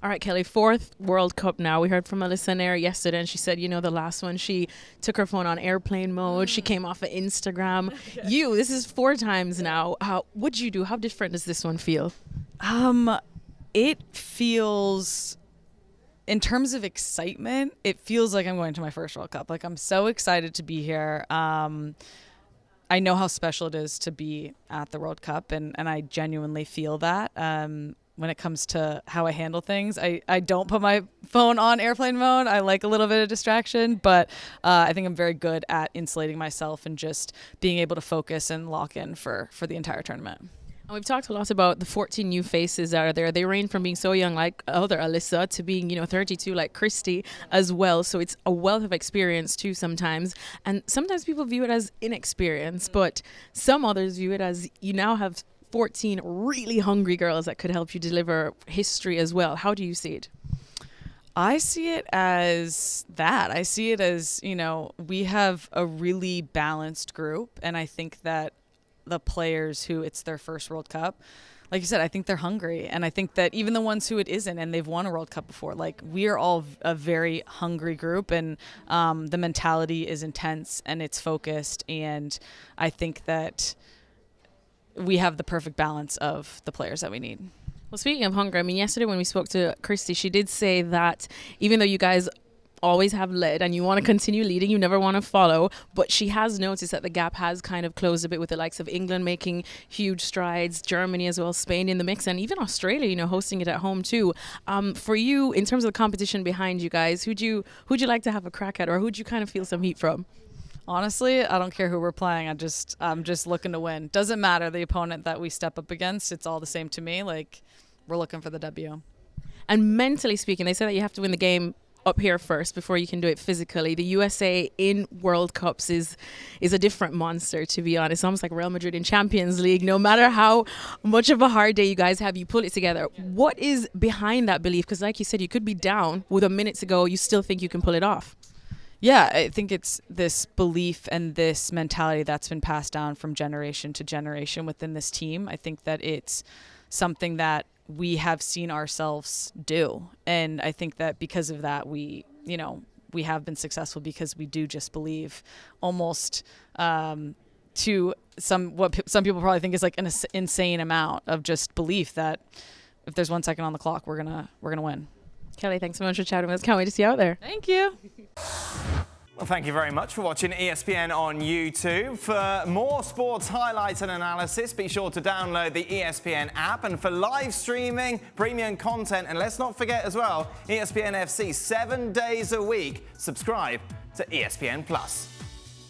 All right, Kelley, fourth World Cup now. We heard from Melissa Nair yesterday, and she said, the last one, she took her phone on airplane mode. She came off of Instagram. This is 4 times now. What'd you do? How different does this one feel? It feels, in terms of excitement, it feels like I'm going to my first World Cup. Like, I'm so excited to be here. I know how special it is to be at the World Cup, and I genuinely feel that. When it comes to how I handle things, I don't put my phone on airplane mode. I like a little bit of distraction, but I think I'm very good at insulating myself and just being able to focus and lock in for the entire tournament. And we've talked a lot about the 14 new faces that are there. They range from being so young like other Alyssa to being, 32 like Christy as well. So it's a wealth of experience too sometimes. And sometimes people view it as inexperience, but some others view it as you now have 14 really hungry girls that could help you deliver history as well. How do you see it? I see it as that. I see it as, we have a really balanced group, and I think that the players who it's their first World Cup, like you said, I think they're hungry. And I think that even the ones who it isn't and they've won a World Cup before, like, we are all a very hungry group, and the mentality is intense and it's focused. And I think that we have the perfect balance of the players that we need. Well, speaking of hunger, yesterday when we spoke to Christy, she did say that even though you guys always have led and you want to continue leading, you never want to follow, but she has noticed that the gap has kind of closed a bit with the likes of England making huge strides, Germany as well, Spain in the mix, and even Australia, hosting it at home too. For you, in terms of the competition behind you guys, who'd you like to have a crack at, or who'd you kind of feel some heat from? Honestly, I don't care who we're playing. I'm just looking to win. Doesn't matter the opponent that we step up against. It's all the same to me. Like, we're looking for the W. And mentally speaking, they say that you have to win the game up here first before you can do it physically. The USA in World Cups is a different monster, to be honest. Almost like Real Madrid in Champions League. No matter how much of a hard day you guys have, you pull it together. What is behind that belief? Because like you said, you could be down with a minute to go. You still think you can pull it off. Yeah, I think it's this belief and this mentality that's been passed down from generation to generation within this team. I think that it's something that we have seen ourselves do. And I think that because of that, we have been successful because we do just believe almost to what some people probably think is like an insane amount of just belief that if there's 1 second on the clock, we're gonna win. Kelley, thanks so much for chatting with us. Can't wait to see you out there. Thank you. Well, thank you very much for watching ESPN on YouTube. For more sports highlights and analysis, be sure to download the ESPN app. And for live streaming, premium content, and let's not forget as well, ESPN FC 7 days a week. Subscribe to ESPN Plus.